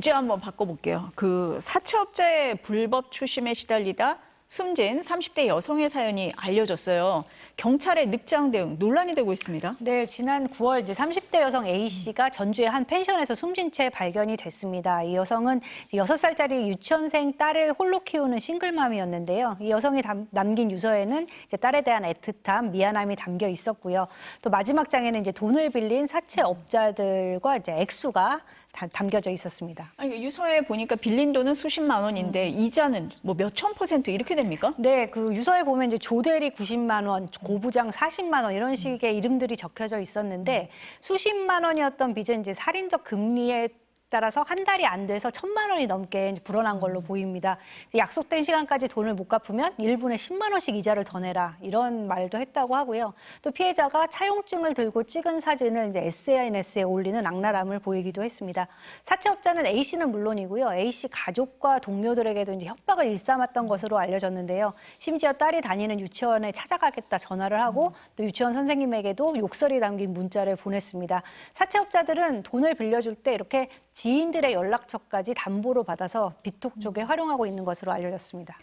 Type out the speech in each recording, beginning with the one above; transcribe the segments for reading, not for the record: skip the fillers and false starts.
주제 한번 바꿔볼게요. 그 사채업자의 불법 추심에 시달리다 숨진 30대 여성의 사연이 알려졌어요. 경찰의 늑장 대응 논란이 되고 있습니다. 네, 지난 9월 이제 30대 여성 A씨가 전주의 한 펜션에서 숨진 채 발견이 됐습니다. 이 여성은 6살짜리 유치원생 딸을 홀로 키우는 싱글맘이었는데요. 이 여성이 남긴 유서에는 이제 딸에 대한 애틋함, 미안함이 담겨 있었고요. 또 마지막 장에는 이제 돈을 빌린 사채업자들과 이제 액수가 담겨져 있었습니다. 아니, 유서에 보니까 빌린 돈은 수십만 원인데 이자는 뭐 몇천 % 이렇게 됩니까? 네, 그 유서에 보면 이제 조대리 90만 원, 고부장 40만 원 이런 식의 이름들이 적혀져 있었는데 수십만 원이었던 빚은 이제 살인적 금리에 따라서 한 달이 안 돼서 1,000만 원이 넘게 불어난 걸로 보입니다. 약속된 시간까지 돈을 못 갚으면 1분에 10만 원씩 이자를 더 내라 이런 말도 했다고 하고요. 또 피해자가 차용증을 들고 찍은 사진을 이제 SNS에 올리는 악랄함을 보이기도 했습니다. 사채업자는 A 씨는 물론이고요. A 씨 가족과 동료들에게도 이제 협박을 일삼았던 것으로 알려졌는데요. 심지어 딸이 다니는 유치원에 찾아가겠다 전화를 하고 또 유치원 선생님에게도 욕설이 담긴 문자를 보냈습니다. 사채업자들은 돈을 빌려줄 때 이렇게 지인들의 연락처까지 담보로 받아서 비톡 쪽에 활용하고 있는 것으로 알려졌습니다.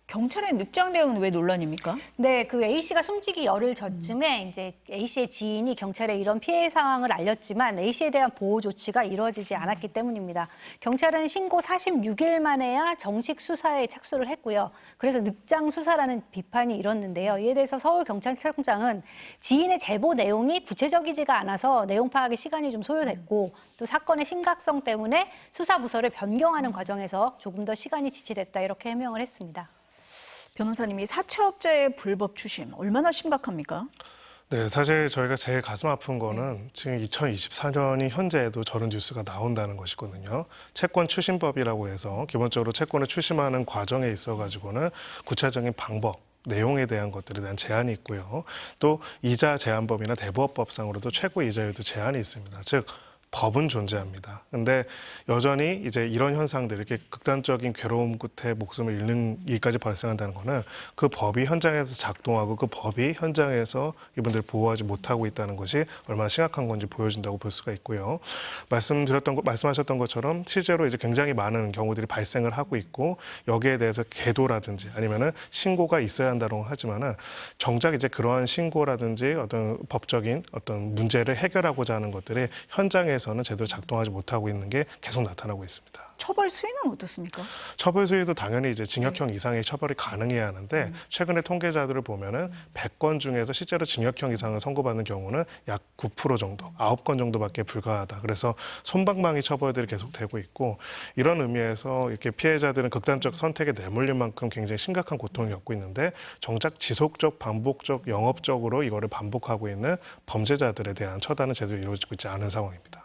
경찰의 늑장 대응은 왜 논란입니까? 네, 그 A 씨가 숨지기 열흘 전쯤에 이제 A 씨의 지인이 경찰에 이런 피해 상황을 알렸지만 A 씨에 대한 보호 조치가 이루어지지 않았기 때문입니다. 경찰은 신고 46일 만에야 정식 수사에 착수를 했고요. 그래서 늑장 수사라는 비판이 일었는데요. 이에 대해서 서울경찰청장은 지인의 제보 내용이 구체적이지가 않아서 내용 파악에 시간이 좀 소요됐고 또 사건의 심각성 때문에 수사 부서를 변경하는 과정에서 조금 더 시간이 지체됐다 이렇게 해명을 했습니다. 변호사님이 사채업자의 불법 추심 얼마나 심각합니까? 네, 사실 저희가 제일 가슴 아픈 거는 지금 2024년이 현재에도 저런 뉴스가 나온다는 것이거든요. 채권 추심법이라고 해서 기본적으로 채권을 추심하는 과정에 있어가지고는 구체적인 방법, 내용에 대한 것들에 대한 제한이 있고요. 또 이자 제한법이나 대부업법상으로도 최고 이자율도 제한이 있습니다. 즉 법은 존재합니다. 근데 여전히 이제 이런 현상들, 이렇게 극단적인 괴로움 끝에 목숨을 잃는 일까지 발생한다는 거는 그 법이 현장에서 작동하고 그 법이 현장에서 이분들을 보호하지 못하고 있다는 것이 얼마나 심각한 건지 보여준다고 볼 수가 있고요. 말씀하셨던 것처럼 실제로 이제 굉장히 많은 경우들이 발생을 하고 있고 여기에 대해서 계도라든지 아니면은 신고가 있어야 한다고 하지만은 정작 이제 그러한 신고라든지 어떤 법적인 어떤 문제를 해결하고자 하는 것들이 현장에서 는 제대로 작동하지 못하고 있는 게 계속 나타나고 있습니다. 처벌 수위는 어떻습니까? 처벌 수위도 당연히 이제 징역형 이상의 처벌이 가능해야 하는데 최근에 통계자들을 보면은 100건 중에서 실제로 징역형 이상을 선고받는 경우는 약 9% 정도, 9건 정도밖에 불과하다. 그래서 솜방망이 처벌들이 계속되고 있고 이런 의미에서 이렇게 피해자들은 극단적 선택에 내몰릴 만큼 굉장히 심각한 고통을 겪고 있는데 정작 지속적, 반복적, 영업적으로 이거를 반복하고 있는 범죄자들에 대한 처단은 제대로 이루어지고 있지 않은 상황입니다.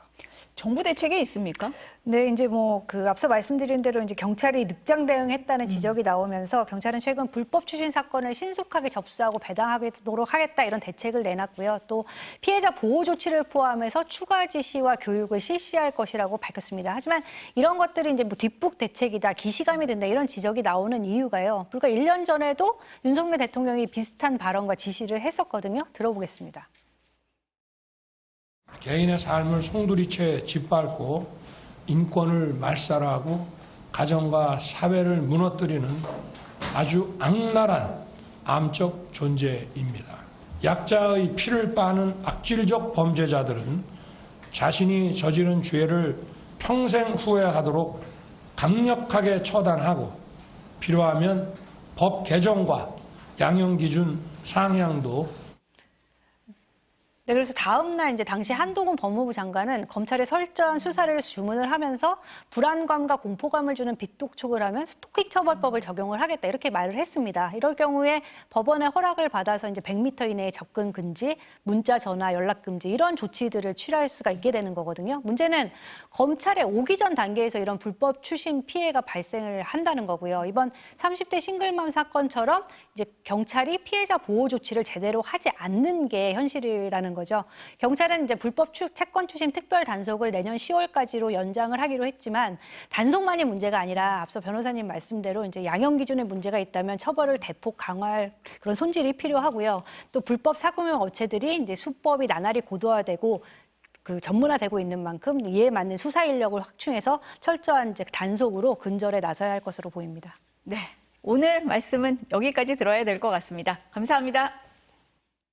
정부 대책이 있습니까? 네, 이제 뭐 그 앞서 말씀드린 대로 이제 경찰이 늑장 대응했다는 지적이 나오면서 경찰은 최근 불법 추심 사건을 신속하게 접수하고 배당하도록 하겠다 이런 대책을 내놨고요. 또 피해자 보호 조치를 포함해서 추가 지시와 교육을 실시할 것이라고 밝혔습니다. 하지만 이런 것들이 이제 뭐 뒷북 대책이다, 기시감이 된다 이런 지적이 나오는 이유가요. 불과 1년 전에도 윤석열 대통령이 비슷한 발언과 지시를 했었거든요. 들어보겠습니다. 개인의 삶을 송두리째 짓밟고 인권을 말살하고 가정과 사회를 무너뜨리는 아주 악랄한 암적 존재입니다. 약자의 피를 빠는 악질적 범죄자들은 자신이 저지른 죄를 평생 후회하도록 강력하게 처단하고 필요하면 법 개정과 양형 기준 상향도 네, 그래서 다음 날 이제 당시 한동훈 법무부 장관은 검찰에 철저한 수사를 주문을 하면서 불안감과 공포감을 주는 빗독촉을 하면 스토킹 처벌법을 적용을 하겠다 이렇게 말을 했습니다. 이럴 경우에 법원의 허락을 받아서 이제 100m 이내에 접근 금지, 문자 전화 연락 금지 이런 조치들을 취할 수가 있게 되는 거거든요. 문제는 검찰에 오기 전 단계에서 이런 불법 추심 피해가 발생을 한다는 거고요. 이번 30대 싱글맘 사건처럼 이제 경찰이 피해자 보호 조치를 제대로 하지 않는 게 현실이라는 거죠. 경찰은 이제 불법 채권 추심 특별 단속을 내년 10월까지로 연장을 하기로 했지만 단속만이 문제가 아니라 앞서 변호사님 말씀대로 이제 양형 기준에 문제가 있다면 처벌을 대폭 강화할 그런 손질이 필요하고요. 또 불법 사금융 업체들이 이제 수법이 나날이 고도화되고 그 전문화되고 있는 만큼 이에 맞는 수사 인력을 확충해서 철저한 이제 단속으로 근절에 나서야 할 것으로 보입니다. 네, 오늘 말씀은 여기까지 들어야 될 것 같습니다. 감사합니다.